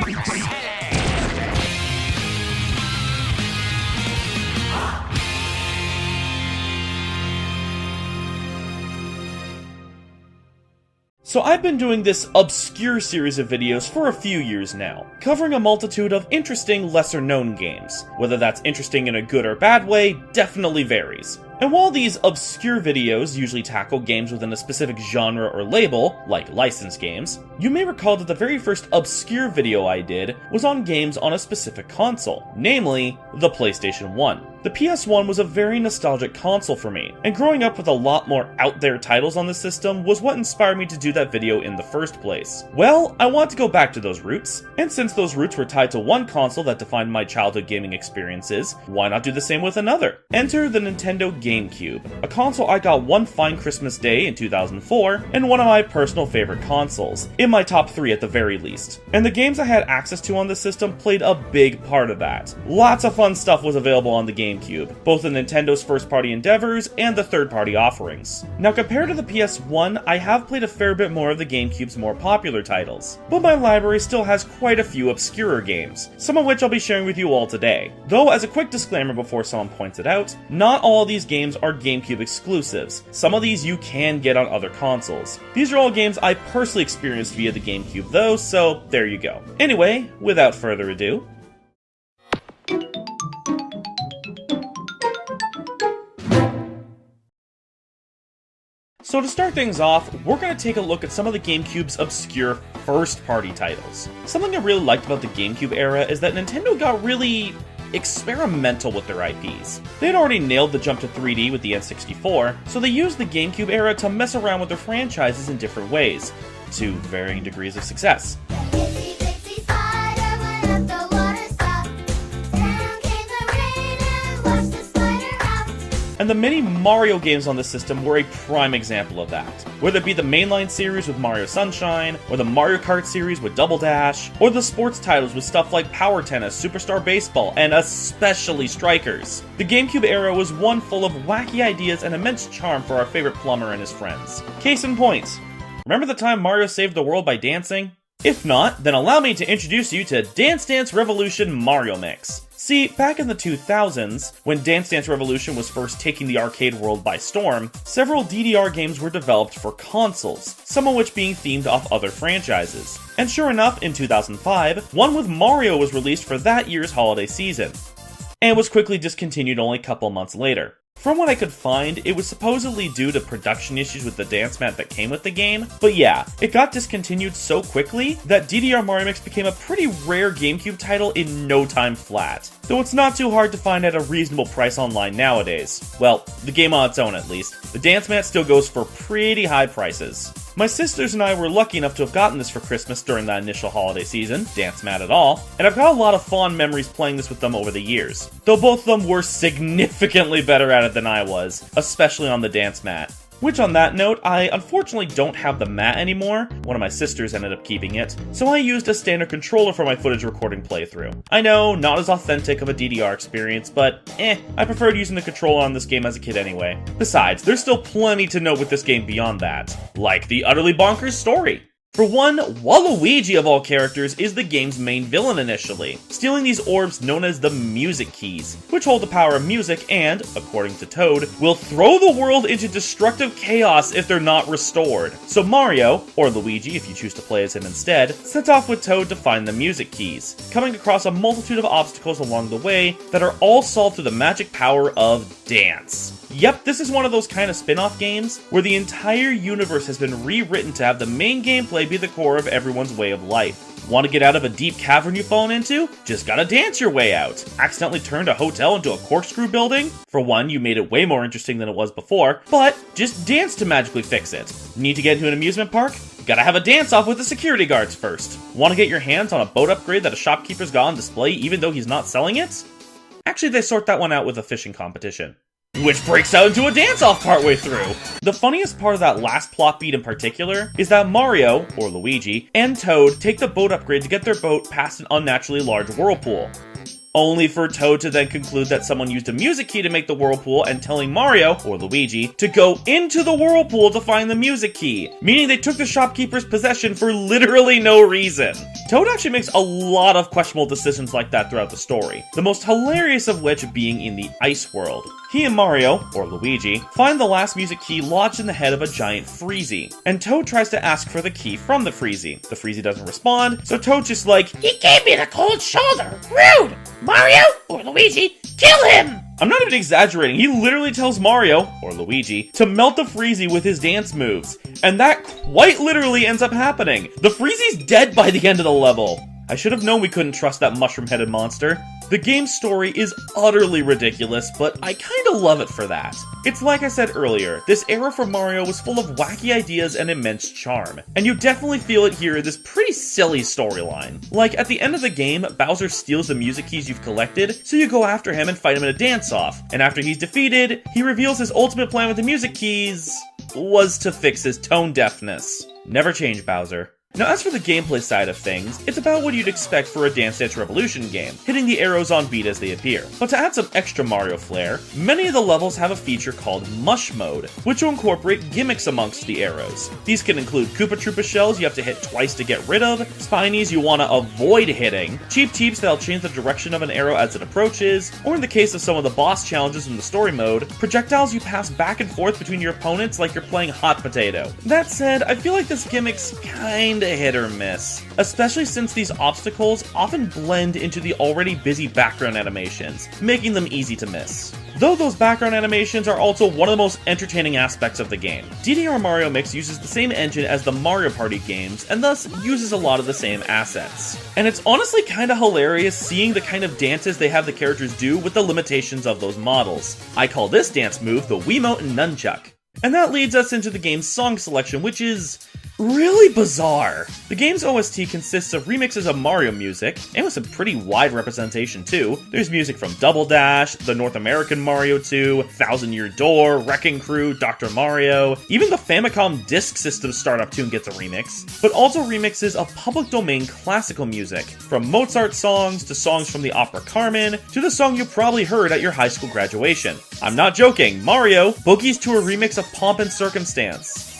So I've been doing this obscure series of videos for a few years now, covering a multitude of interesting, lesser-known games. Whether that's interesting in a good or bad way definitely varies. And while these obscure videos usually tackle games within a specific genre or label, like licensed games, you may recall that the very first obscure video I did was on games on a specific console, namely, the PlayStation 1. The PS1 was a very nostalgic console for me, and growing up with a lot more out-there titles on the system was what inspired me to do that video in the first place. Well, I want to go back to those roots, and since those roots were tied to one console that defined my childhood gaming experiences, why not do the same with another? Enter the Nintendo GameCube, a console I got one fine Christmas day in 2004, and one of my personal favorite consoles, in my top 3 at the very least. And the games I had access to on the system played a big part of that. Lots of fun stuff was available on the GameCube, both in Nintendo's first-party endeavors and the third-party offerings. Now compared to the PS1, I have played a fair bit more of the GameCube's more popular titles, but my library still has quite a few obscurer games, some of which I'll be sharing with you all today. Though, as a quick disclaimer before someone points it out, not all these games are GameCube exclusives. Some of these you can get on other consoles. These are all games I personally experienced via the GameCube though, so there you go. Anyway, without further ado, so to start things off, we're going to take a look at some of the GameCube's obscure first-party titles. Something I really liked about the GameCube era is that Nintendo got really experimental with their IPs. They'd already nailed the jump to 3D with the N64, so they used the GameCube era to mess around with their franchises in different ways, to varying degrees of success. And the many Mario games on the system were a prime example of that. Whether it be the mainline series with Mario Sunshine, or the Mario Kart series with Double Dash, or the sports titles with stuff like Power Tennis, Superstar Baseball, and especially Strikers. The GameCube era was one full of wacky ideas and immense charm for our favorite plumber and his friends. Case in point, remember the time Mario saved the world by dancing? If not, then allow me to introduce you to Dance Dance Revolution Mario Mix. See, back in the 2000s, when Dance Dance Revolution was first taking the arcade world by storm, several DDR games were developed for consoles, some of which being themed off other franchises. And sure enough, in 2005, one with Mario was released for that year's holiday season, and was quickly discontinued only a couple months later. From what I could find, it was supposedly due to production issues with the dance mat that came with the game, but yeah, it got discontinued so quickly that DDR Mario Mix became a pretty rare GameCube title in no time flat. Though it's not too hard to find at a reasonable price online nowadays. Well, the game on its own at least. The dance mat still goes for pretty high prices. My sisters and I were lucky enough to have gotten this for Christmas during that initial holiday season, dance mat at all, and I've got a lot of fond memories playing this with them over the years. Though both of them were significantly better at it than I was, especially on the dance mat. Which on that note, I unfortunately don't have the mat anymore, one of my sisters ended up keeping it, so I used a standard controller for my footage recording playthrough. I know, not as authentic of a DDR experience, but I preferred using the controller on this game as a kid anyway. Besides, there's still plenty to note with this game beyond that, like the utterly bonkers story. For one, Waluigi of all characters is the game's main villain initially, stealing these orbs known as the music keys, which hold the power of music and, according to Toad, will throw the world into destructive chaos if they're not restored. So Mario, or Luigi if you choose to play as him instead, sets off with Toad to find the music keys, coming across a multitude of obstacles along the way that are all solved through the magic power of dance. Yep, this is one of those kind of spin-off games where the entire universe has been rewritten to have the main gameplay be the core of everyone's way of life. Want to get out of a deep cavern you've fallen into? Just gotta dance your way out. Accidentally turned a hotel into a corkscrew building? For one, you made it way more interesting than it was before, but just dance to magically fix it. Need to get into an amusement park? Gotta have a dance-off with the security guards first. Want to get your hands on a boat upgrade that a shopkeeper's got on display even though he's not selling it? Actually, they sort that one out with a fishing competition, which breaks out into a dance-off partway through. The funniest part of that last plot beat in particular is that Mario, or Luigi, and Toad take the boat upgrade to get their boat past an unnaturally large whirlpool. only for Toad to then conclude that someone used a music key to make the whirlpool and telling Mario, or Luigi, to go into the whirlpool to find the music key, meaning they took the shopkeeper's possession for literally no reason. Toad actually makes a lot of questionable decisions like that throughout the story, the most hilarious of which being in the ice world. He and Mario, or Luigi, find the last music key lodged in the head of a giant Freezy, and Toad tries to ask for the key from the Freezy. The Freezy doesn't respond, so Toad's just like, "He gave me the cold shoulder! Rude! Mario, or Luigi, kill him!" I'm not even exaggerating, he literally tells Mario, or Luigi, to melt the Freezy with his dance moves, and that quite literally ends up happening. The Freezy's dead by the end of the level. I should have known we couldn't trust that mushroom-headed monster. The game's story is utterly ridiculous, but I kinda love it for that. It's like I said earlier, this era for Mario was full of wacky ideas and immense charm, and you definitely feel it here in this pretty silly storyline. Like, at the end of the game, Bowser steals the music keys you've collected, so you go after him and fight him in a dance-off, and after he's defeated, he reveals his ultimate plan with the music keys was to fix his tone deafness. Never change, Bowser. Now, as for the gameplay side of things, it's about what you'd expect for a Dance Dance Revolution game, hitting the arrows on beat as they appear. But to add some extra Mario flair, many of the levels have a feature called Mush Mode, which will incorporate gimmicks amongst the arrows. These can include Koopa Troopa shells you have to hit twice to get rid of, Spinies you want to avoid hitting, Cheep Cheeps that'll change the direction of an arrow as it approaches, or in the case of some of the boss challenges in the story mode, projectiles you pass back and forth between your opponents like you're playing hot potato. That said, I feel like this gimmick's kinda hit or miss, especially since these obstacles often blend into the already busy background animations, making them easy to miss. Though those background animations are also one of the most entertaining aspects of the game. DDR Mario Mix uses the same engine as the Mario Party games, and thus uses a lot of the same assets. And it's honestly kinda hilarious seeing the kind of dances they have the characters do with the limitations of those models. I call this dance move the Wiimote and Nunchuck. And that leads us into the game's song selection, which is really bizarre. The game's OST consists of remixes of Mario music, and with some pretty wide representation too. There's music from Double Dash, the North American Mario 2, Thousand Year Door, Wrecking Crew, Dr. Mario, even the Famicom Disk System startup tune gets a remix, but also remixes of public domain classical music, from Mozart songs to songs from the opera Carmen, to the song you probably heard at your high school graduation. I'm not joking, Mario boogies to a remix of Pomp and Circumstance.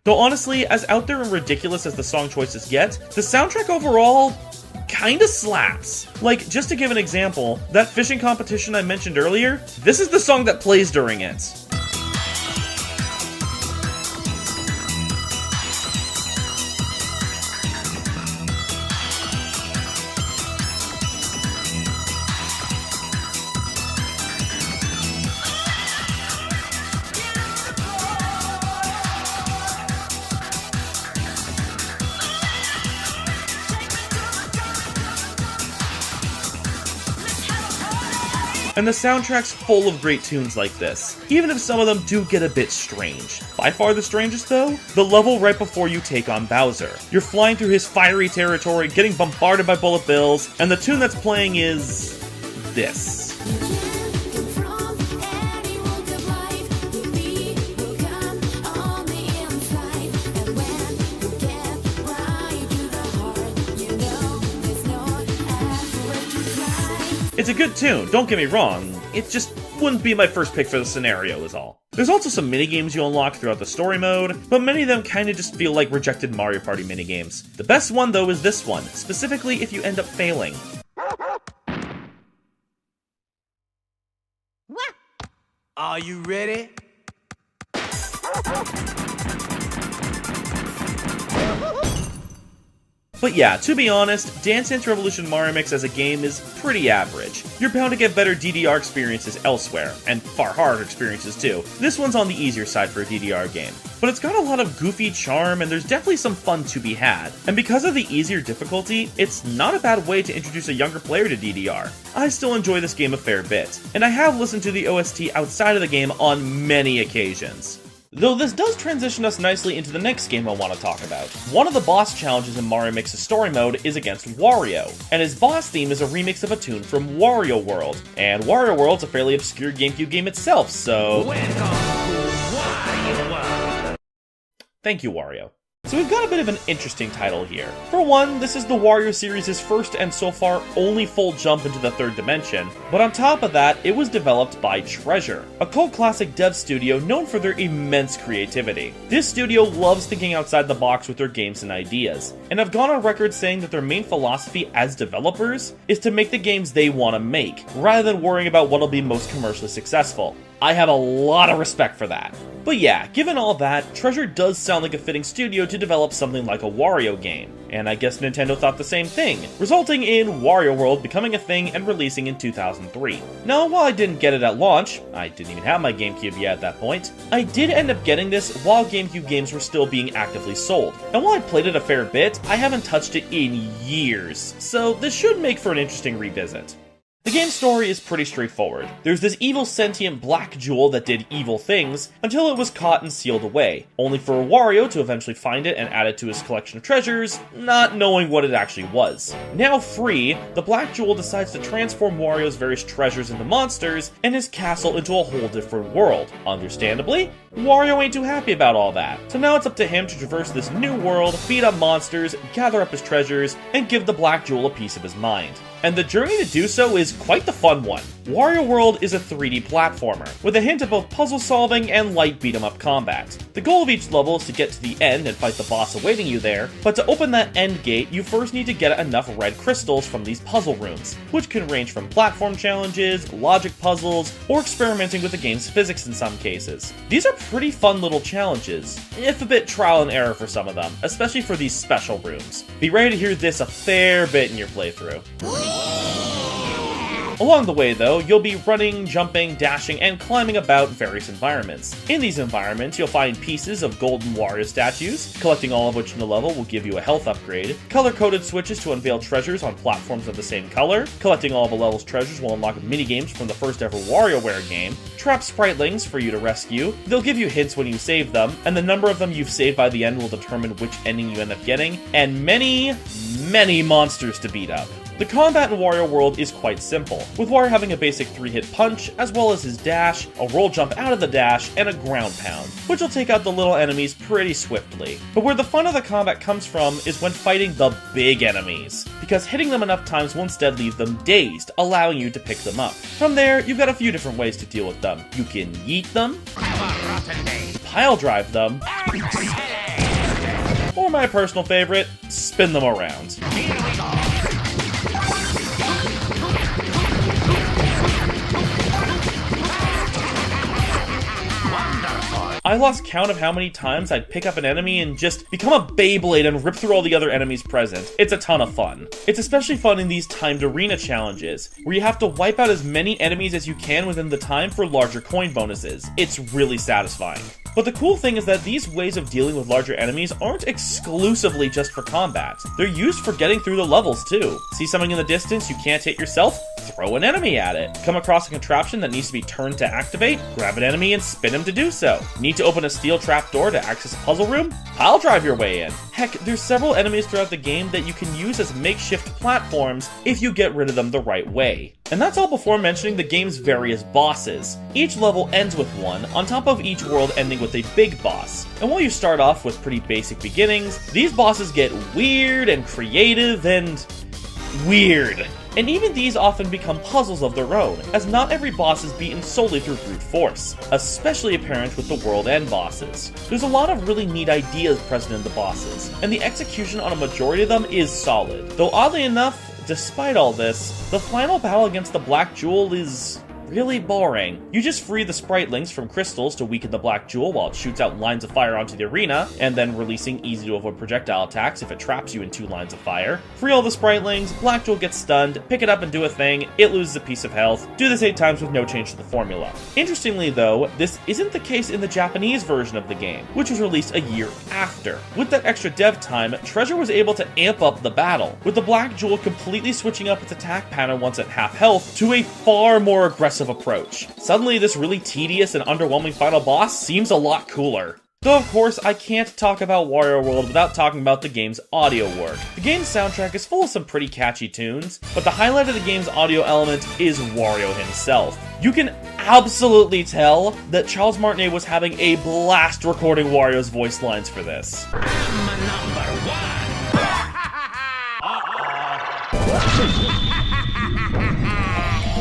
Though honestly, as out there and ridiculous as the song choices get, the soundtrack overall kinda slaps. Like, just to give an example, that fishing competition I mentioned earlier, this is the song that plays during it. And the soundtrack's full of great tunes like this, even if some of them do get a bit strange. By far the strangest though? The level right before you take on Bowser. You're flying through his fiery territory, getting bombarded by bullet bills, and the tune that's playing is this. It's a good tune, don't get me wrong, it just wouldn't be my first pick for the scenario is all. There's also some minigames you unlock throughout the story mode, but many of them kinda just feel like rejected Mario Party minigames. The best one though is this one, specifically if you end up failing. Are you ready? But yeah, to be honest, Dance Dance Revolution Mario Mix as a game is pretty average. You're bound to get better DDR experiences elsewhere, and far harder experiences too. This one's on the easier side for a DDR game. But it's got a lot of goofy charm, and there's definitely some fun to be had. And because of the easier difficulty, it's not a bad way to introduce a younger player to DDR. I still enjoy this game a fair bit, and I have listened to the OST outside of the game on many occasions. Though this does transition us nicely into the next game I want to talk about. One of the boss challenges in Mario Mix's story mode is against Wario, and his boss theme is a remix of a tune from Wario World. And Wario World's a fairly obscure GameCube game itself, so... Welcome to Wario World. Thank you, Wario. So we've got a bit of an interesting title here. For one, this is the Wario series' first and so far only full jump into the third dimension, but on top of that, it was developed by Treasure, a cult classic dev studio known for their immense creativity. This studio loves thinking outside the box with their games and ideas, and have gone on record saying that their main philosophy as developers is to make the games they want to make, rather than worrying about what'll be most commercially successful. I have a lot of respect for that. But yeah, given all that, Treasure does sound like a fitting studio to develop something like a Wario game, and I guess Nintendo thought the same thing, resulting in Wario World becoming a thing and releasing in 2003. Now, while I didn't get it at launch, I didn't even have my GameCube yet at that point, I did end up getting this while GameCube games were still being actively sold. And while I played it a fair bit, I haven't touched it in years, so this should make for an interesting revisit. The game's story is pretty straightforward. There's this evil sentient black jewel that did evil things until it was caught and sealed away, only for Wario to eventually find it and add it to his collection of treasures, not knowing what it actually was. Now free, the black jewel decides to transform Wario's various treasures into monsters and his castle into a whole different world. Understandably, Wario ain't too happy about all that, so now it's up to him to traverse this new world, beat up monsters, gather up his treasures, and give the black jewel a piece of his mind. And the journey to do so is quite the fun one. Wario World is a 3D platformer, with a hint of both puzzle solving and light beat-em-up combat. The goal of each level is to get to the end and fight the boss awaiting you there, but to open that end gate, you first need to get enough red crystals from these puzzle rooms, which can range from platform challenges, logic puzzles, or experimenting with the game's physics in some cases. These are pretty fun little challenges, if a bit trial and error for some of them, especially for these special rooms. Be ready to hear this a fair bit in your playthrough. Along the way, though, you'll be running, jumping, dashing, and climbing about various environments. In these environments, you'll find pieces of golden Wario statues, collecting all of which in the level will give you a health upgrade, color-coded switches to unveil treasures on platforms of the same color, collecting all of the level's treasures will unlock minigames from the first ever WarioWare game, trap spritlings for you to rescue, they'll give you hints when you save them, and the number of them you've saved by the end will determine which ending you end up getting, and many, many monsters to beat up. The combat in Wario World is quite simple, with Wario having a basic 3-hit punch, as well as his dash, a roll jump out of the dash, and a ground pound, which will take out the little enemies pretty swiftly. But where the fun of the combat comes from is when fighting the big enemies, because hitting them enough times will instead leave them dazed, allowing you to pick them up. From there, you've got a few different ways to deal with them. You can yeet them, pile drive them, or my personal favorite, spin them around. I lost count of how many times I'd pick up an enemy and just become a Beyblade and rip through all the other enemies present. It's a ton of fun. It's especially fun in these timed arena challenges, where you have to wipe out as many enemies as you can within the time for larger coin bonuses. It's really satisfying. But the cool thing is that these ways of dealing with larger enemies aren't exclusively just for combat. They're used for getting through the levels too. See something in the distance you can't hit yourself? Throw an enemy at it. Come across a contraption that needs to be turned to activate? Grab an enemy and spin him to do so. Need to open a steel trapdoor to access a puzzle room? Pile drive your way in. Heck, there's several enemies throughout the game that you can use as makeshift platforms if you get rid of them the right way. And that's all before mentioning the game's various bosses. Each level ends with one, on top of each world ending with a big boss. And while you start off with pretty basic beginnings, these bosses get weird and creative and weird. And even these often become puzzles of their own, as not every boss is beaten solely through brute force, especially apparent with the world end bosses. There's a lot of really neat ideas present in the bosses, and the execution on a majority of them is solid. Though oddly enough, despite all this, the final battle against the Black Jewel is really boring. You just free the spritlings from crystals to weaken the Black Jewel while it shoots out lines of fire onto the arena, and then releasing easy to avoid projectile attacks if it traps you in 2 lines of fire. Free all the spritlings, Black Jewel gets stunned, pick it up and do a thing, it loses a piece of health. Do this 8 times with no change to the formula. Interestingly though, this isn't the case in the Japanese version of the game, which was released a year after. With that extra dev time, Treasure was able to amp up the battle, with the Black Jewel completely switching up its attack pattern once at half health to a far more aggressive aggressive approach. Suddenly, this really tedious and underwhelming final boss seems a lot cooler. Though of course, I can't talk about Wario World without talking about the game's audio work. The game's soundtrack is full of some pretty catchy tunes, but the highlight of the game's audio element is Wario himself. You can absolutely tell that Charles Martinet was having a blast recording Wario's voice lines for this. I'm a number one.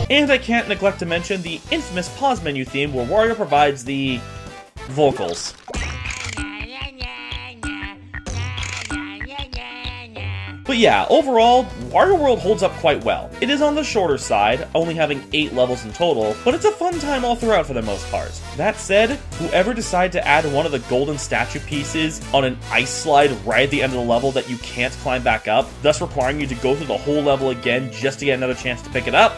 And I can't neglect to mention the infamous pause menu theme where Wario provides the vocals. But yeah, overall, Wario World holds up quite well. It is on the shorter side, only having 8 levels in total, but it's a fun time all throughout for the most part. That said, whoever decided to add one of the golden statue pieces on an ice slide right at the end of the level that you can't climb back up, thus requiring you to go through the whole level again just to get another chance to pick it up,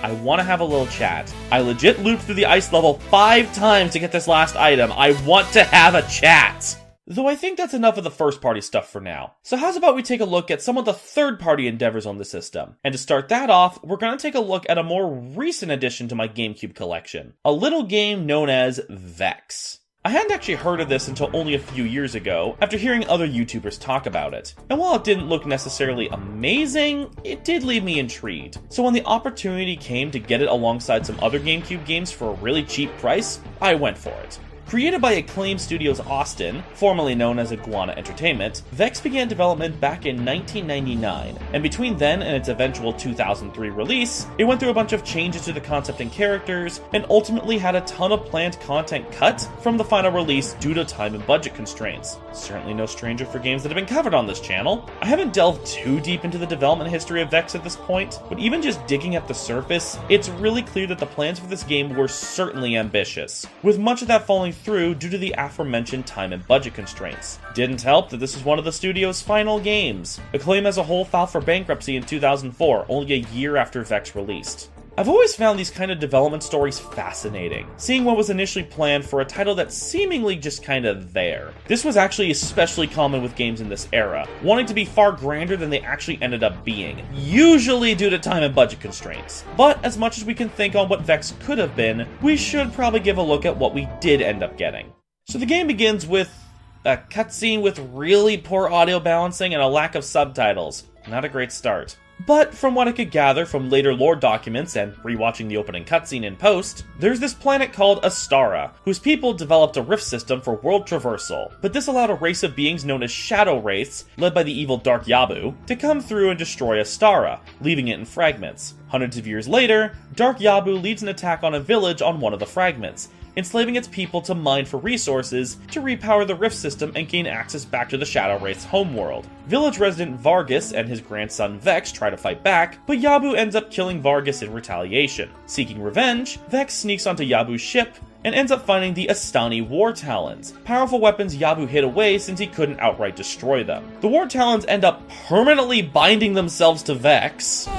I want to have a little chat. I legit looped through the ice level 5 times to get this last item. I want to have a chat! Though I think that's enough of the first-party stuff for now. So how's about we take a look at some of the third-party endeavors on the system? And to start that off, we're going to take a look at a more recent addition to my GameCube collection. A little game known as Vex. I hadn't actually heard of this until only a few years ago, after hearing other YouTubers talk about it. And while it didn't look necessarily amazing, it did leave me intrigued. So when the opportunity came to get it alongside some other GameCube games for a really cheap price, I went for it. Created by Acclaim Studios Austin, formerly known as Iguana Entertainment, Vex began development back in 1999, and between then and its eventual 2003 release, it went through a bunch of changes to the concept and characters, and ultimately had a ton of planned content cut from the final release due to time and budget constraints. Certainly no stranger for games that have been covered on this channel. I haven't delved too deep into the development history of Vex at this point, but even just digging at the surface, it's really clear that the plans for this game were certainly ambitious, with much of that falling through due to the aforementioned time and budget constraints. Didn't help that this was one of the studio's final games. Acclaim as a whole filed for bankruptcy in 2004, only a year after Vex released. I've always found these kind of development stories fascinating, seeing what was initially planned for a title that's seemingly just kinda there. This was actually especially common with games in this era, wanting to be far grander than they actually ended up being, usually due to time and budget constraints. But as much as we can think on what Vex could have been, we should probably give a look at what we did end up getting. So the game begins with a cutscene with really poor audio balancing and a lack of subtitles. Not a great start. But from what I could gather from later lore documents and rewatching the opening cutscene in post, there's this planet called Astara, whose people developed a rift system for world traversal, but this allowed a race of beings known as Shadow Wraiths, led by the evil Dark Yabu, to come through and destroy Astara, leaving it in fragments. Hundreds of years later, Dark Yabu leads an attack on a village on one of the fragments, enslaving its people to mine for resources to repower the rift system and gain access back to the Shadow Wraith's homeworld. Village resident Vargas and his grandson Vex try to fight back, but Yabu ends up killing Vargas in retaliation. Seeking revenge, Vex sneaks onto Yabu's ship and ends up finding the Astani War Talons, powerful weapons Yabu hid away since he couldn't outright destroy them. The War Talons end up permanently binding themselves to Vex,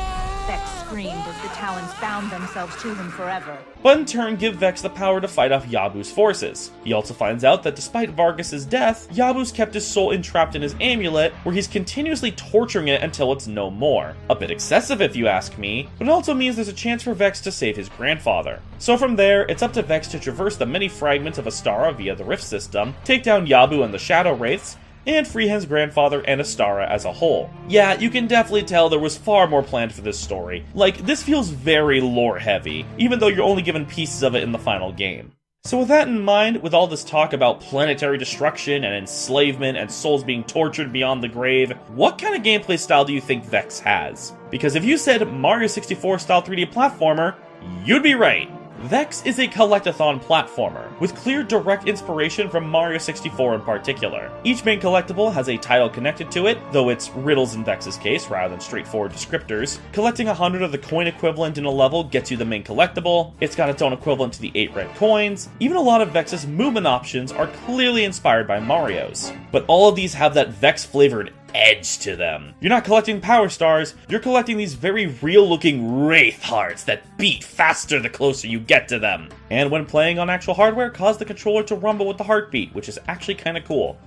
Vex screamed as the Talons bound themselves to him forever. but in turn give Vex the power to fight off Yabu's forces. He also finds out that despite Vargas' death, Yabu's kept his soul entrapped in his amulet, where he's continuously torturing it until it's no more. A bit excessive if you ask me, but it also means there's a chance for Vex to save his grandfather. So from there, it's up to Vex to traverse the many fragments of Astara via the rift system, take down Yabu and the Shadow Wraiths, and free his grandfather and Astara as a whole. Yeah, you can definitely tell there was far more planned for this story. Like, this feels very lore-heavy, even though you're only given pieces of it in the final game. So with that in mind, with all this talk about planetary destruction and enslavement and souls being tortured beyond the grave, what kind of gameplay style do you think Vex has? Because if you said Mario 64 style 3D platformer, you'd be right. Vex is a collectathon platformer, with clear direct inspiration from Mario 64 in particular. Each main collectible has a title connected to it, though it's riddles in Vex's case rather than straightforward descriptors. Collecting 100 of the coin equivalent in a level gets you the main collectible, it's got its own equivalent to the 8 red coins. Even a lot of Vex's movement options are clearly inspired by Mario's. But all of these have that Vex-flavored edge to them. You're not collecting power stars, you're collecting these very real-looking wraith hearts that beat faster the closer you get to them. And when playing on actual hardware, cause the controller to rumble with the heartbeat, which is actually kinda cool.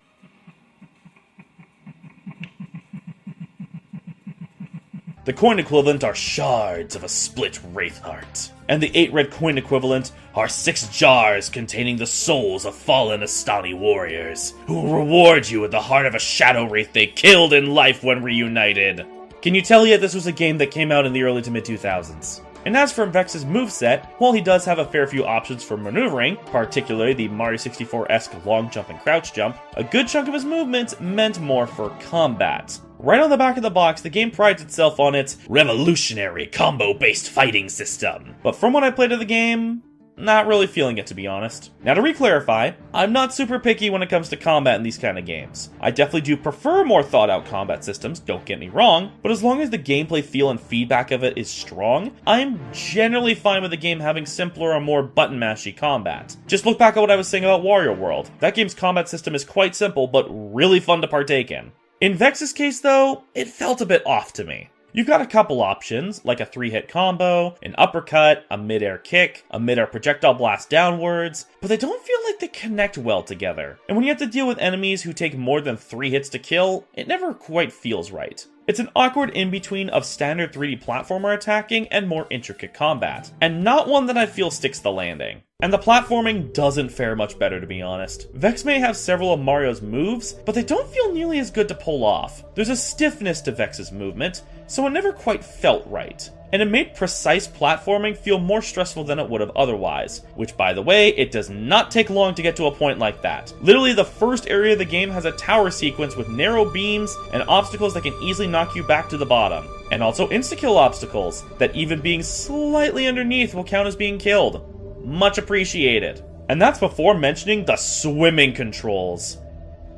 The coin equivalent are shards of a split wraith heart. And the 8 red coin equivalent are 6 jars containing the souls of fallen Astani warriors, who will reward you with the heart of a shadow wraith they killed in life when reunited. Can you tell yet this was a game that came out in the early to mid 2000s? And as for Vex's moveset, while he does have a fair few options for maneuvering, particularly the Mario 64-esque long jump and crouch jump, a good chunk of his movements meant more for combat. Right on the back of the box, the game prides itself on its revolutionary combo-based fighting system. But from what I played of the game, not really feeling it, to be honest. Now to re-clarify, I'm not super picky when it comes to combat in these kind of games. I definitely do prefer more thought-out combat systems, don't get me wrong, but as long as the gameplay feel and feedback of it is strong, I'm generally fine with the game having simpler or more button-mashy combat. Just look back at what I was saying about Wario World. That game's combat system is quite simple, but really fun to partake in. In Vex's case, though, it felt a bit off to me. You've got a couple options, like a 3-hit combo, an uppercut, a mid-air kick, a mid-air projectile blast downwards, but they don't feel like they connect well together. And when you have to deal with enemies who take more than 3 hits to kill, it never quite feels right. It's an awkward in-between of standard 3D platformer attacking and more intricate combat, and not one that I feel sticks the landing. And the platforming doesn't fare much better, to be honest. Vex may have several of Mario's moves, but they don't feel nearly as good to pull off. There's a stiffness to Vex's movement, so it never quite felt right. And it made precise platforming feel more stressful than it would have otherwise, which, by the way, it does not take long to get to a point like that. Literally, the first area of the game has a tower sequence with narrow beams and obstacles that can easily knock you back to the bottom. And also insta-kill obstacles, that even being slightly underneath will count as being killed. Much appreciated. And that's before mentioning the swimming controls,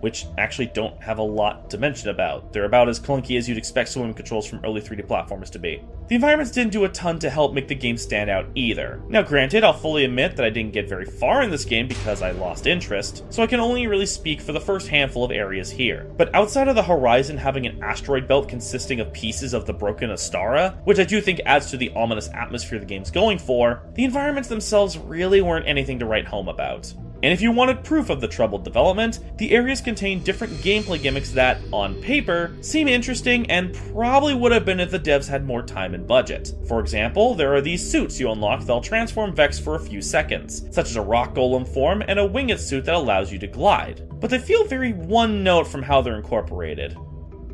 which actually don't have a lot to mention about. They're about as clunky as you'd expect swimming controls from early 3D platformers to be. The environments didn't do a ton to help make the game stand out either. Now granted, I'll fully admit that I didn't get very far in this game because I lost interest, so I can only really speak for the first handful of areas here. But outside of the horizon having an asteroid belt consisting of pieces of the broken Astara, which I do think adds to the ominous atmosphere the game's going for, the environments themselves really weren't anything to write home about. And if you wanted proof of the troubled development, the areas contain different gameplay gimmicks that, on paper, seem interesting and probably would have been if the devs had more time and budget. For example, there are these suits you unlock that'll transform Vex for a few seconds, such as a rock golem form and a winged suit that allows you to glide. But they feel very one note from how they're incorporated.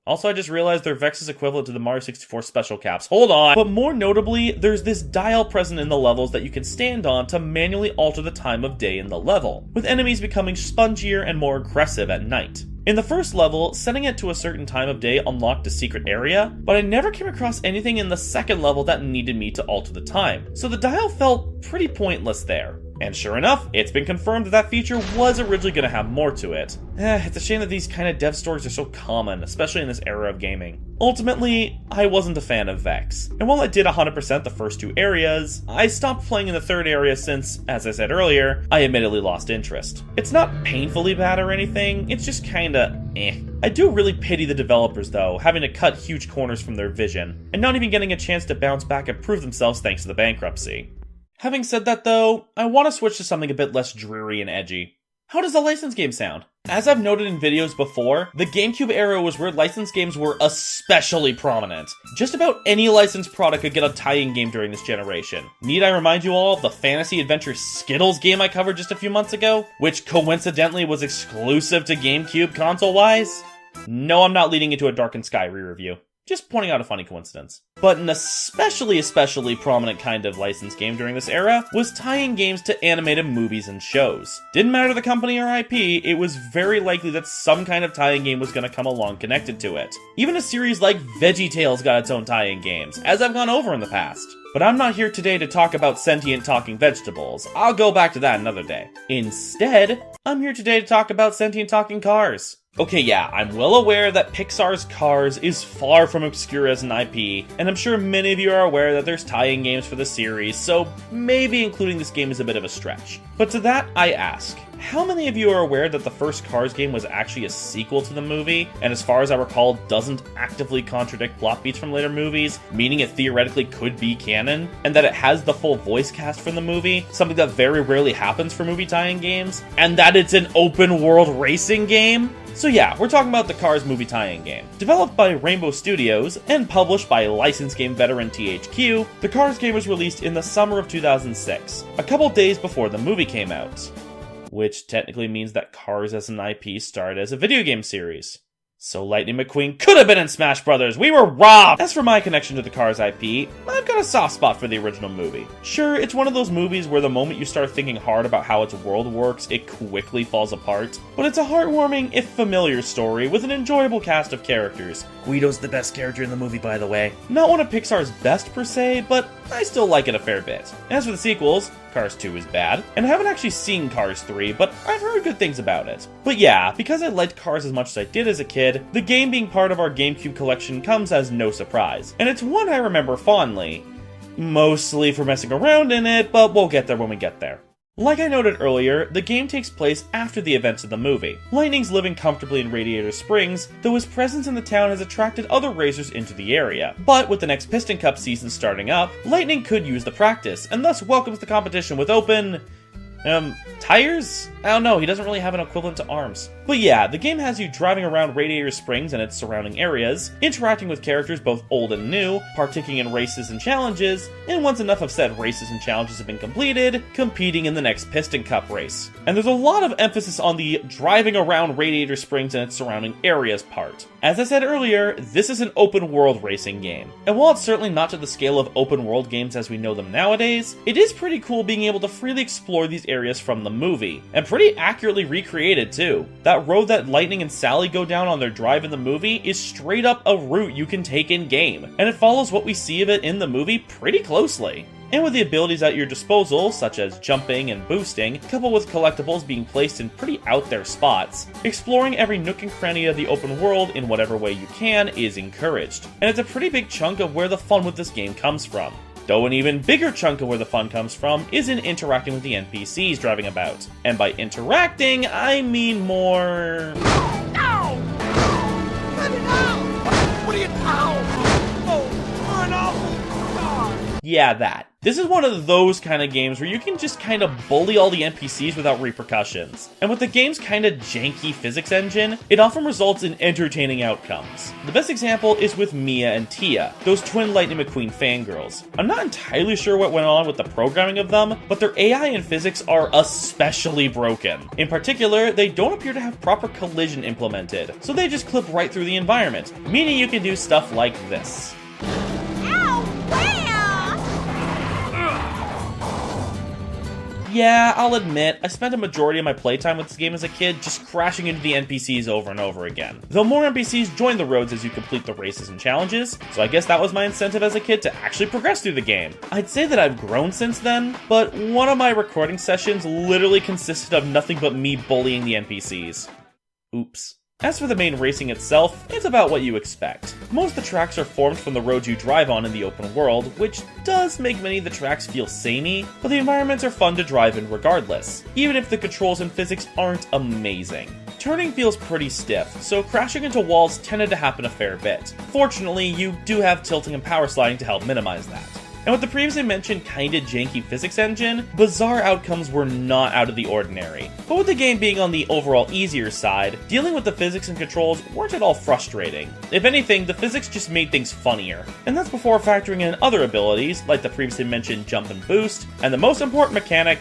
Also, I just realized they're Vex's equivalent to the Mario 64 special caps. Hold on! But more notably, there's this dial present in the levels that you can stand on to manually alter the time of day in the level, with enemies becoming spongier and more aggressive at night. In the first level, setting it to a certain time of day unlocked a secret area, but I never came across anything in the second level that needed me to alter the time, so the dial felt pretty pointless there. And sure enough, it's been confirmed that that feature was originally going to have more to it. It's a shame that these kind of dev stories are so common, especially in this era of gaming. Ultimately, I wasn't a fan of Vex, and while I did 100% the first 2 areas, I stopped playing in the 3rd area since, as I said earlier, I admittedly lost interest. It's not painfully bad or anything, it's just kinda eh. I do really pity the developers though, having to cut huge corners from their vision, and not even getting a chance to bounce back and prove themselves thanks to the bankruptcy. Having said that though, I want to switch to something a bit less dreary and edgy. How does a licensed game sound? As I've noted in videos before, the GameCube era was where licensed games were especially prominent. Just about any licensed product could get a tie-in game during this generation. Need I remind you all of the fantasy adventure Skittles game I covered just a few months ago? Which coincidentally was exclusive to GameCube console-wise? No, I'm not leading into a Darkened Sky re-review. Just pointing out a funny coincidence. But an especially prominent kind of licensed game during this era was tying games to animated movies and shows. Didn't matter the company or IP, it was very likely that some kind of tie-in game was going to come along connected to it. Even a series like VeggieTales got its own tie-in games, as I've gone over in the past. But I'm not here today to talk about sentient talking vegetables. I'll go back to that another day. Instead, I'm here today to talk about sentient talking cars. Okay, yeah, I'm well aware that Pixar's Cars is far from obscure as an IP, and I'm sure many of you are aware that there's tie-in games for the series, so maybe including this game is a bit of a stretch. But to that, I ask, how many of you are aware that the first Cars game was actually a sequel to the movie, and as far as I recall, doesn't actively contradict plot beats from later movies, meaning it theoretically could be canon, and that it has the full voice cast from the movie, something that very rarely happens for movie tie-in games, and that it's an open-world racing game? So yeah, we're talking about the Cars movie tie-in game. Developed by Rainbow Studios and published by licensed game veteran THQ, the Cars game was released in the summer of 2006, a couple days before the movie came out. Which technically means that Cars as an IP started as a video game series. So Lightning McQueen could have been in Smash Brothers! We were robbed! As for my connection to the Cars IP, I've got a soft spot for the original movie. Sure, it's one of those movies where the moment you start thinking hard about how its world works, it quickly falls apart. But it's a heartwarming, if familiar story with an enjoyable cast of characters. Guido's the best character in the movie, by the way. Not one of Pixar's best per se, but I still like it a fair bit. As for the sequels, Cars 2 is bad, and I haven't actually seen Cars 3, but I've heard good things about it. But yeah, because I liked Cars as much as I did as a kid, the game being part of our GameCube collection comes as no surprise, and it's one I remember fondly. Mostly for messing around in it, but we'll get there when we get there. Like I noted earlier, the game takes place after the events of the movie. Lightning's living comfortably in Radiator Springs, though his presence in the town has attracted other racers into the area. But with the next Piston Cup season starting up, Lightning could use the practice, and thus welcomes the competition with open... tires? I don't know, he doesn't really have an equivalent to arms. But yeah, the game has you driving around Radiator Springs and its surrounding areas, interacting with characters both old and new, partaking in races and challenges, and once enough of said races and challenges have been completed, competing in the next Piston Cup race. And there's a lot of emphasis on the driving around Radiator Springs and its surrounding areas part. As I said earlier, this is an open world racing game. And while it's certainly not to the scale of open world games as we know them nowadays, it is pretty cool being able to freely explore these areas from the movie, and pretty accurately recreated too. That road that Lightning and Sally go down on their drive in the movie is straight up a route you can take in-game, and it follows what we see of it in the movie pretty closely. And with the abilities at your disposal, such as jumping and boosting, coupled with collectibles being placed in pretty out-there spots, exploring every nook and cranny of the open world in whatever way you can is encouraged. And it's a pretty big chunk of where the fun with this game comes from. Though an even bigger chunk of where the fun comes from is in interacting with the NPCs driving about. And by interacting, I mean more... Ow! Let it out! What are you... Ow! Oh, you're an awful dog! Yeah, that. This is one of those kind of games where you can just kind of bully all the NPCs without repercussions. And with the game's kind of janky physics engine, it often results in entertaining outcomes. The best example is with Mia and Tia, those twin Lightning McQueen fangirls. I'm not entirely sure what went on with the programming of them, but their AI and physics are especially broken. In particular, they don't appear to have proper collision implemented, so they just clip right through the environment, meaning you can do stuff like this. Yeah, I'll admit, I spent a majority of my playtime with this game as a kid just crashing into the NPCs over and over again. Though more NPCs join the roads as you complete the races and challenges, so I guess that was my incentive as a kid to actually progress through the game. I'd say that I've grown since then, but one of my recording sessions literally consisted of nothing but me bullying the NPCs. Oops. As for the main racing itself, it's about what you expect. Most of the tracks are formed from the roads you drive on in the open world, which does make many of the tracks feel samey, but the environments are fun to drive in regardless, even if the controls and physics aren't amazing. Turning feels pretty stiff, so crashing into walls tended to happen a fair bit. Fortunately, you do have tilting and power sliding to help minimize that. And with the previously mentioned kinda janky physics engine, bizarre outcomes were not out of the ordinary. But with the game being on the overall easier side, dealing with the physics and controls weren't at all frustrating. If anything, the physics just made things funnier. And that's before factoring in other abilities, like the previously mentioned jump and boost, and the most important mechanic,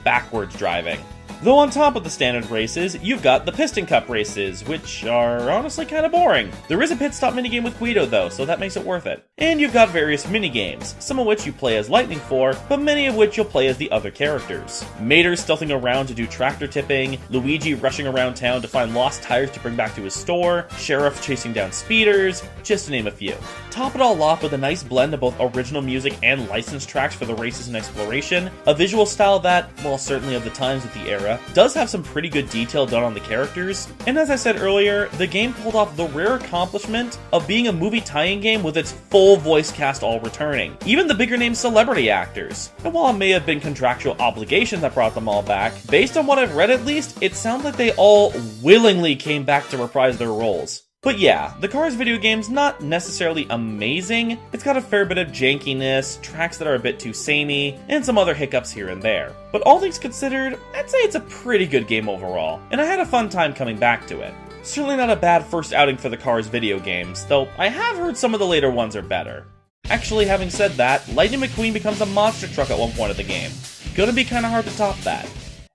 backwards driving. Though on top of the standard races, you've got the Piston Cup races, which are honestly kind of boring. There is a pit stop minigame with Guido though, so that makes it worth it. And you've got various minigames, some of which you play as Lightning for, but many of which you'll play as the other characters. Mater stealthing around to do tractor tipping, Luigi rushing around town to find lost tires to bring back to his store, Sheriff chasing down speeders, just to name a few. Top it all off with a nice blend of both original music and licensed tracks for the races and exploration, a visual style that, while certainly of the times with the era, does have some pretty good detail done on the characters, and as I said earlier, the game pulled off the rare accomplishment of being a movie tie-in game with its full voice cast all returning, even the bigger name celebrity actors. And while it may have been contractual obligations that brought them all back, based on what I've read at least, it sounds like they all willingly came back to reprise their roles. But yeah, the Cars video game's not necessarily amazing. It's got a fair bit of jankiness, tracks that are a bit too samey, and some other hiccups here and there. But all things considered, I'd say it's a pretty good game overall, and I had a fun time coming back to it. Certainly not a bad first outing for the Cars video games, though I have heard some of the later ones are better. Actually, having said that, Lightning McQueen becomes a monster truck at one point of the game. Gonna be kinda hard to top that.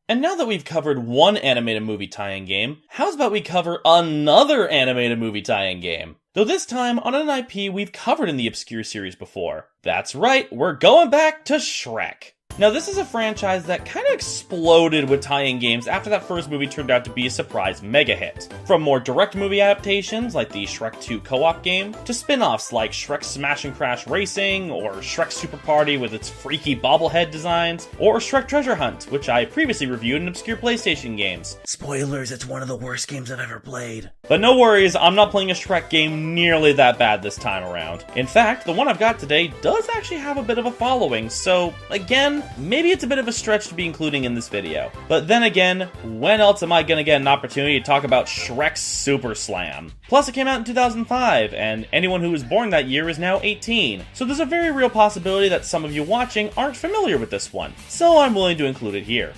And now that we've covered one animated movie tie-in game, how's about we cover another animated movie tie-in game? Though this time on an IP we've covered in the Obscure series before. That's right, we're going back to Shrek. Now this is a franchise that kinda exploded with tie-in games after that first movie turned out to be a surprise mega hit. From more direct movie adaptations like the Shrek 2 co-op game, to spin-offs like Shrek Smash and Crash Racing, or Shrek Super Party with its freaky bobblehead designs, or Shrek Treasure Hunt, which I previously reviewed in Obscure PlayStation games. Spoilers, it's one of the worst games I've ever played. But no worries, I'm not playing a Shrek game nearly that bad this time around. In fact, the one I've got today does actually have a bit of a following, so again, maybe it's a bit of a stretch to be including in this video. But then again, when else am I gonna get an opportunity to talk about Shrek Super Slam? Plus it came out in 2005, and anyone who was born that year is now 18, so there's a very real possibility that some of you watching aren't familiar with this one, so I'm willing to include it here.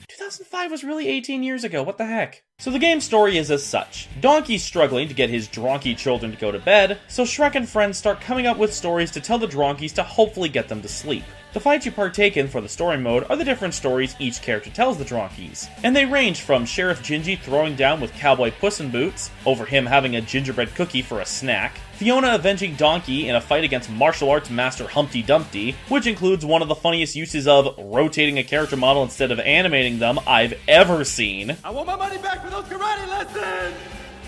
2005 was really 18 years ago, what the heck? So the game's story is as such. Donkey's struggling to get his Dronky children to go to bed, so Shrek and friends start coming up with stories to tell the Dronkies to hopefully get them to sleep. The fights you partake in for the story mode are the different stories each character tells the Dronkies, and they range from Sheriff Gingy throwing down with Cowboy Puss in Boots, over him having a gingerbread cookie for a snack, Fiona avenging Donkey in a fight against martial arts master Humpty Dumpty, which includes one of the funniest uses of rotating a character model instead of animating them I've ever seen. I want my money back for those karate lessons!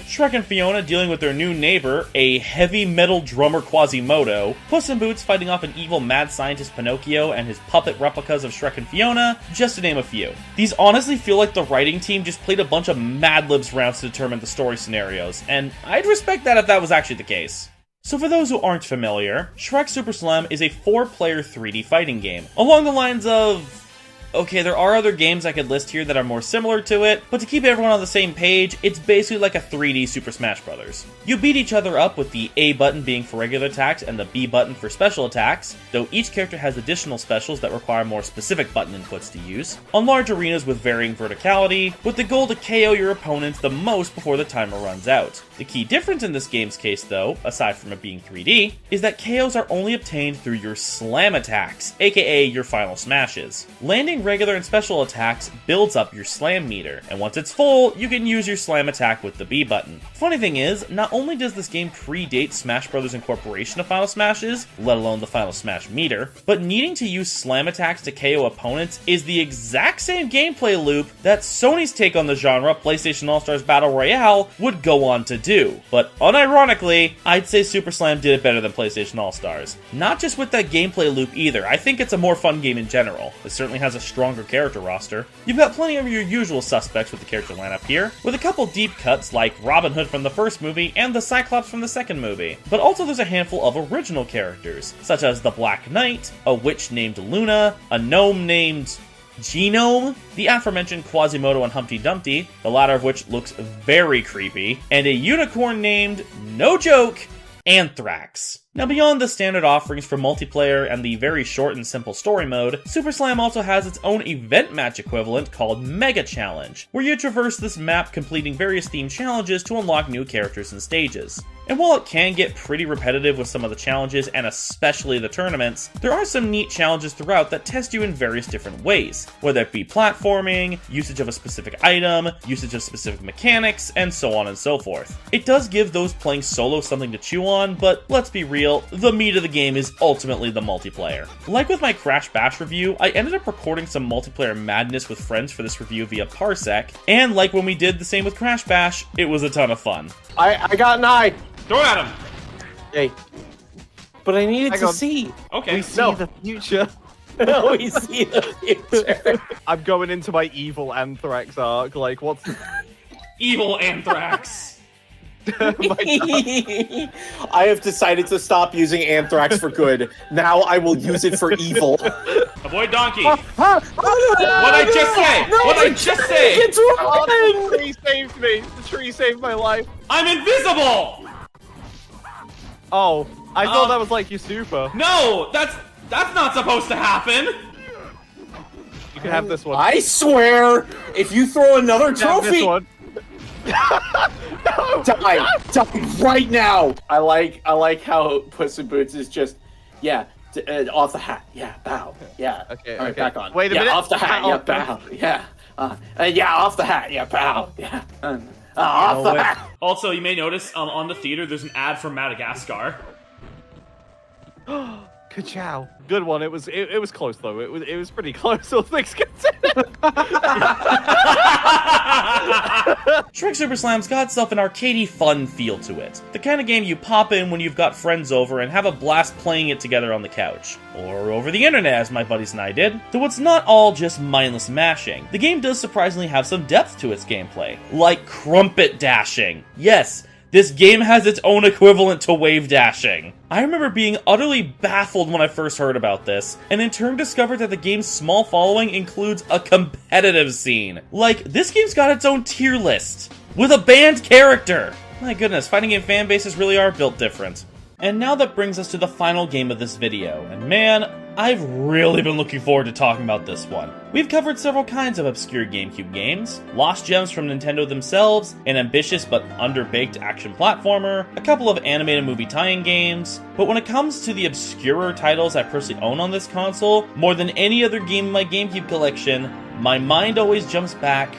Shrek and Fiona dealing with their new neighbor, a heavy metal drummer Quasimodo, Puss in Boots fighting off an evil mad scientist Pinocchio and his puppet replicas of Shrek and Fiona, just to name a few. These honestly feel like the writing team just played a bunch of Mad Libs rounds to determine the story scenarios, and I'd respect that if that was actually the case. So for those who aren't familiar, Shrek Super Slam is a 4-player 3D fighting game, along the lines of... Okay, there are other games I could list here that are more similar to it, but to keep everyone on the same page, it's basically like a 3D Super Smash Bros. You beat each other up with the A button being for regular attacks and the B button for special attacks, though each character has additional specials that require more specific button inputs to use, on large arenas with varying verticality, with the goal to KO your opponents the most before the timer runs out. The key difference in this game's case though, aside from it being 3D, is that KOs are only obtained through your slam attacks, aka your final smashes. Landing regular and special attacks builds up your slam meter, and once it's full, you can use your slam attack with the B button. Funny thing is, not only does this game predate Smash Bros. Incorporation of Final Smashes, let alone the Final Smash meter, but needing to use slam attacks to KO opponents is the exact same gameplay loop that Sony's take on the genre, PlayStation All-Stars Battle Royale, would go on to do. But unironically, I'd say Super Slam did it better than PlayStation All-Stars. Not just with that gameplay loop either, I think it's a more fun game in general. It certainly has a stronger character roster. You've got plenty of your usual suspects with the character lineup here, with a couple deep cuts like Robin Hood from the first movie and the Cyclops from the second movie. But also there's a handful of original characters, such as the Black Knight, a witch named Luna, a gnome named Genome, the aforementioned Quasimodo and Humpty Dumpty, the latter of which looks very creepy, and a unicorn named, no joke, Anthrax. Now beyond the standard offerings for multiplayer and the very short and simple story mode, Super Slam also has its own event match equivalent called Mega Challenge, where you traverse this map completing various themed challenges to unlock new characters and stages. And while it can get pretty repetitive with some of the challenges, and especially the tournaments, there are some neat challenges throughout that test you in various different ways, whether it be platforming, usage of a specific item, usage of specific mechanics, and so on and so forth. It does give those playing solo something to chew on, but let's be real, the meat of the game is ultimately the multiplayer. Like with my Crash Bash review, I ended up recording some multiplayer madness with friends for this review via Parsec, and like when we did the same with Crash Bash, it was a ton of fun. I got an eye. Throw it at him! Hey. But I needed to see. Okay. We see the future. No, we see the future. I'm going into my evil Anthrax arc. Like, what's Evil Anthrax! I have decided to stop using Anthrax for good. Now I will use it for evil. Avoid Donkey! What'd I just say? What'd I just say? It's Oh, the tree saved me. The tree saved my life. I'm invisible! Oh, I thought that was like your super. No! That's not supposed to happen! You can have this one. I swear, if you throw another You can have trophy, this one. Die right now. I like how Puss in Boots is just, yeah, off the hat, yeah, bow, yeah. Okay, all right, okay. back on. Wait a yeah, minute. off the hat, yeah, bow, yeah. Yeah, off the hat, yeah, bow, yeah. Off the hat. Also, you may notice on the theater there's an ad from Madagascar. Ka-chow. Good one. It was close though. It was pretty close. So things considered. Shrek Super Slam's got itself an arcadey fun feel to it. The kind of game you pop in when you've got friends over and have a blast playing it together on the couch. Or over the internet, as my buddies and I did. Though it's not all just mindless mashing. The game does surprisingly have some depth to its gameplay. Like crumpet dashing. Yes, this game has its own equivalent to wave dashing. I remember being utterly baffled when I first heard about this, and in turn discovered that the game's small following includes a competitive scene. Like, this game's got its own tier list, with a banned character! My goodness, fighting game fan bases really are built different. And now that brings us to the final game of this video, and man, I've really been looking forward to talking about this one. We've covered several kinds of obscure GameCube games, lost gems from Nintendo themselves, an ambitious but underbaked action platformer, a couple of animated movie tie-in games, but when it comes to the obscurer titles I personally own on this console, more than any other game in my GameCube collection, my mind always jumps back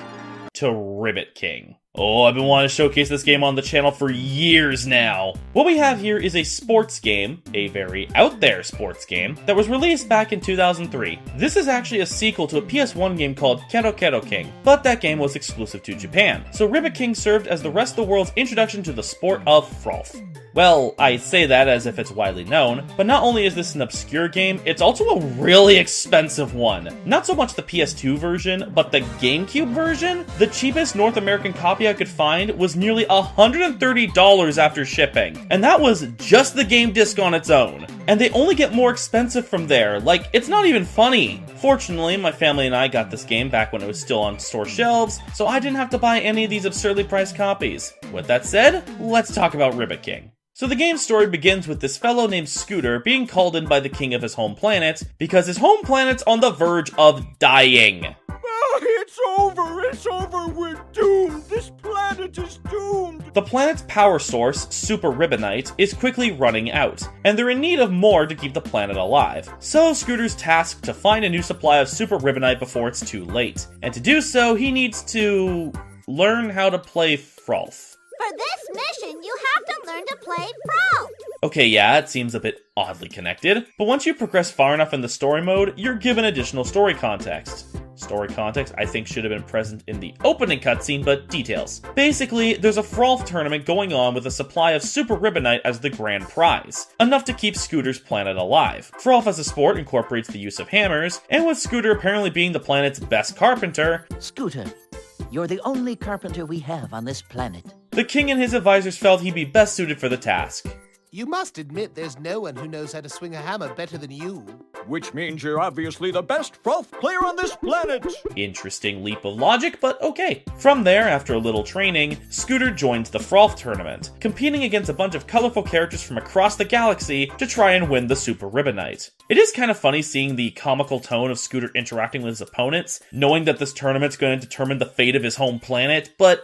to Ribbit King. Oh, I've been wanting to showcase this game on the channel for years now. What we have here is a sports game, a very out there sports game, that was released back in 2003. This is actually a sequel to a PS1 game called Kero Kero King, but that game was exclusive to Japan. So Ribbit King served as the rest of the world's introduction to the sport of Frolf. Well, I say that as if it's widely known, but not only is this an obscure game, it's also a really expensive one. Not so much the PS2 version, but the GameCube version? The cheapest North American copy I could find was nearly $130 after shipping, and that was just the game disc on its own. And they only get more expensive from there, like, it's not even funny. Fortunately, my family and I got this game back when it was still on store shelves, so I didn't have to buy any of these absurdly priced copies. With that said, let's talk about Ribbit King. So the game's story begins with this fellow named Scooter being called in by the king of his home planet because his home planet's on the verge of dying. It's over, we're doomed, this planet is doomed. The planet's power source, Super Ribbonite, is quickly running out, and they're in need of more to keep the planet alive. So Scooter's tasked to find a new supply of Super Ribbonite before it's too late, and to do so he needs to learn how to play Frolf. For this mission, you have to learn to play Frolf. Okay, yeah, it seems a bit oddly connected, but once you progress far enough in the story mode, you're given additional story context. Story context I think should have been present in the opening cutscene, but details. Basically, there's a Frolf tournament going on with a supply of Super Ribbonite as the grand prize, enough to keep Scooter's planet alive. Frolf as a sport incorporates the use of hammers, and with Scooter apparently being the planet's best carpenter, Scooter, you're the only carpenter we have on this planet. the king and his advisors felt he'd be best suited for the task. You must admit there's no one who knows how to swing a hammer better than you. Which means you're obviously the best Frolf player on this planet! Interesting leap of logic, but okay. From there, after a little training, Scooter joins the Frolf tournament, competing against a bunch of colorful characters from across the galaxy to try and win the Super Ribbonite. It is kind of funny seeing the comical tone of Scooter interacting with his opponents, knowing that this tournament's going to determine the fate of his home planet, but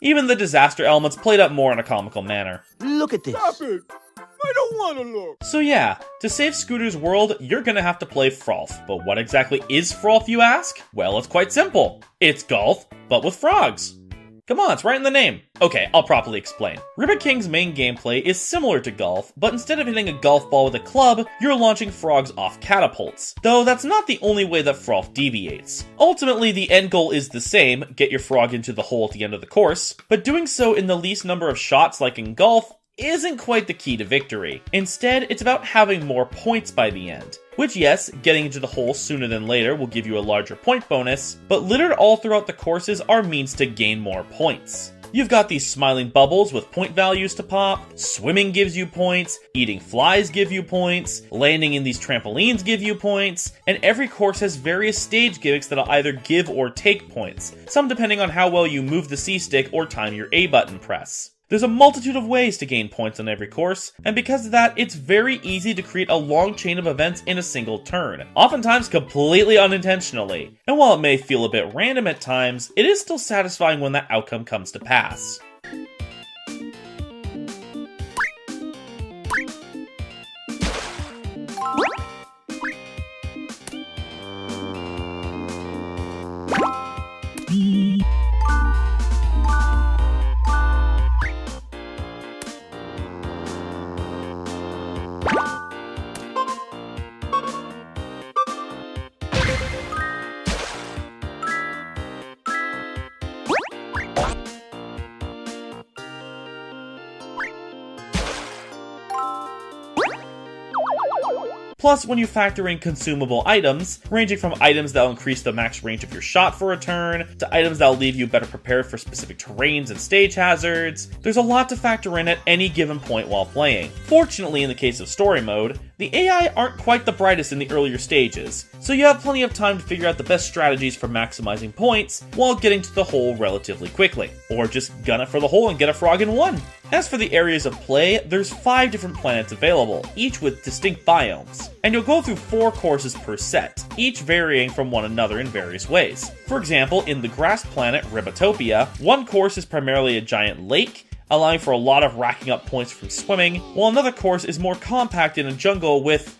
even the disaster elements played up more in a comical manner. Look at this. Stop it! I don't want to look. So yeah, to save Scooter's world, you're gonna have to play Frolf. But what exactly is Frolf, you ask? Well, it's quite simple. It's golf, but with frogs. Come on, it's right in the name. Okay, I'll properly explain. Ribbit King's main gameplay is similar to golf, but instead of hitting a golf ball with a club, you're launching frogs off catapults. Though that's not the only way that Frolf deviates. Ultimately, the end goal is the same, get your frog into the hole at the end of the course, but doing so in the least number of shots like in golf isn't quite the key to victory. Instead, it's about having more points by the end. Which, yes, getting into the hole sooner than later will give you a larger point bonus, but littered all throughout the courses are means to gain more points. You've got these smiling bubbles with point values to pop, swimming gives you points, eating flies give you points, landing in these trampolines give you points, and every course has various stage gimmicks that'll either give or take points, some depending on how well you move the C-stick or time your A button press. There's a multitude of ways to gain points on every course, and because of that, it's very easy to create a long chain of events in a single turn, oftentimes completely unintentionally. And while it may feel a bit random at times, it is still satisfying when that outcome comes to pass. Plus, when you factor in consumable items, ranging from items that will increase the max range of your shot for a turn, to items that will leave you better prepared for specific terrains and stage hazards, there's a lot to factor in at any given point while playing. Fortunately, in the case of story mode, the AI aren't quite the brightest in the earlier stages, so you have plenty of time to figure out the best strategies for maximizing points while getting to the hole relatively quickly. Or just gun it for the hole and get a frog in one. As for the areas of play, there's 5 different planets available, each with distinct biomes. And you'll go through 4 courses per set, each varying from one another in various ways. For example, in the grass planet Ribotopia, one course is primarily a giant lake, allowing for a lot of racking up points from swimming, while another course is more compact in a jungle with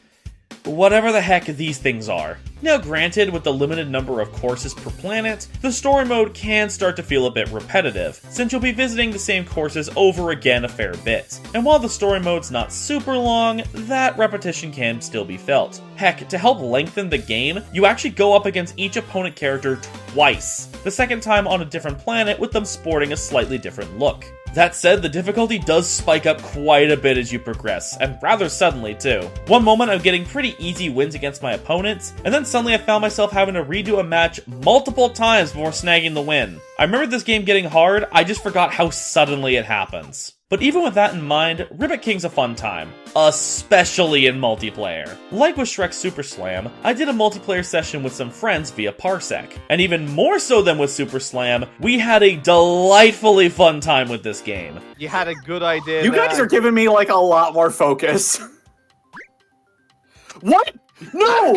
whatever the heck these things are. Now granted, with the limited number of courses per planet, the story mode can start to feel a bit repetitive, since you'll be visiting the same courses over again a fair bit. And while the story mode's not super long, that repetition can still be felt. Heck, to help lengthen the game, you actually go up against each opponent character twice, the second time on a different planet with them sporting a slightly different look. That said, the difficulty does spike up quite a bit as you progress, and rather suddenly too. One moment I'm getting pretty easy wins against my opponents, and then suddenly I found myself having to redo a match multiple times before snagging the win. I remember this game getting hard, I just forgot how suddenly it happens. But even with that in mind, Ribbit King's a fun time, especially in multiplayer. Like with Shrek Super Slam, I did a multiplayer session with some friends via Parsec. And even more so than with Super Slam, we had a delightfully fun time with this game. You had a good idea. You guys are giving me like a lot more focus. What? No!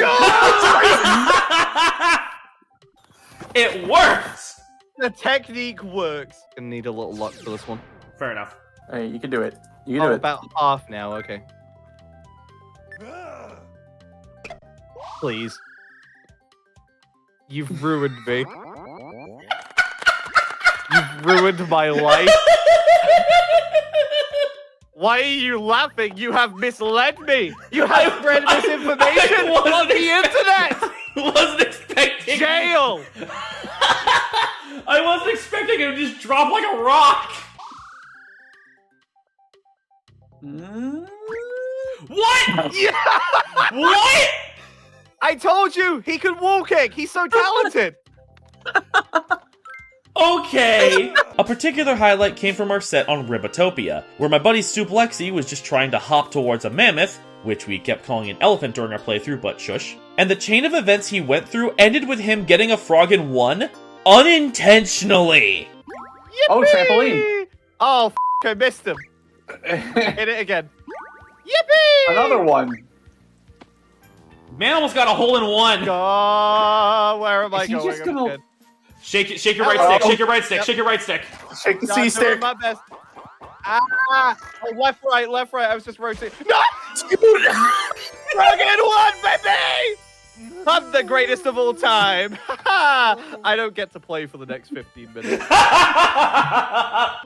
It works! The technique works. Gonna need a little luck for this one. Fair enough. Hey, you can do it. You can do it. About half now, okay. Please. You've ruined me. You've ruined my life. Why are you laughing? You have misled me. You have spread misinformation on the internet. I wasn't expecting. Jail. I wasn't expecting it to just drop like a rock. What? Yeah. What? I told you he could wall kick. He's so talented. Okay. A particular highlight came from our set on Ribotopia, where my buddy Suplexi was just trying to hop towards a mammoth, which we kept calling an elephant during our playthrough, but shush. And the chain of events he went through ended with him getting a frog in one unintentionally. Yippee! Oh, trampoline. Oh, I missed him. Hit it again. Yippee! Another one. Man almost got a hole in one. Oh, where am I Is he going? just gonna- Good. Shake it, shake your right stick, shake your right stick, shake your right stick. Shake the No, C I'm doing stick. my best. Ah! Oh, left, right, left, right. I was just rotating. No! Frog in one, baby! I'm the greatest of all time. I don't get to play for the next 15 minutes.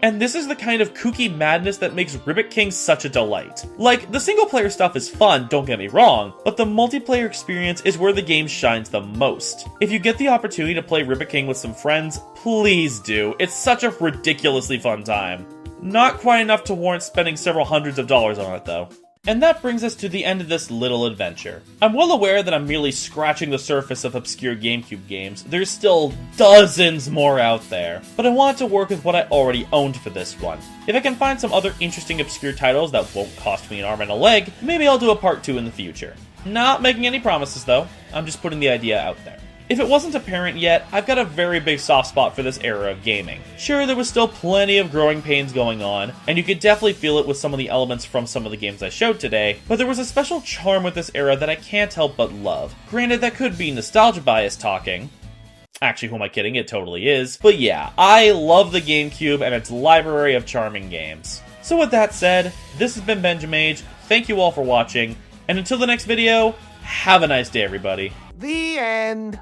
And this is the kind of kooky madness that makes Ribbit King such a delight. Like, the single player stuff is fun, don't get me wrong, but the multiplayer experience is where the game shines the most. If you get the opportunity to play Ribbit King with some friends, please do. It's such a ridiculously fun time. Not quite enough to warrant spending several hundreds of dollars on it though. And that brings us to the end of this little adventure. I'm well aware that I'm merely scratching the surface of obscure GameCube games. There's still dozens more out there, but I want to work with what I already owned for this one. If I can find some other interesting obscure titles that won't cost me an arm and a leg, maybe I'll do a part 2 in the future. Not making any promises though, I'm just putting the idea out there. If it wasn't apparent yet, I've got a very big soft spot for this era of gaming. Sure, there was still plenty of growing pains going on, and you could definitely feel it with some of the elements from some of the games I showed today, but there was a special charm with this era that I can't help but love. Granted, that could be nostalgia bias talking. Actually, who am I kidding? It totally is. But yeah, I love the GameCube and its library of charming games. So with that said, this has been BenjaMage, thank you all for watching, and until the next video, have a nice day everybody. The end.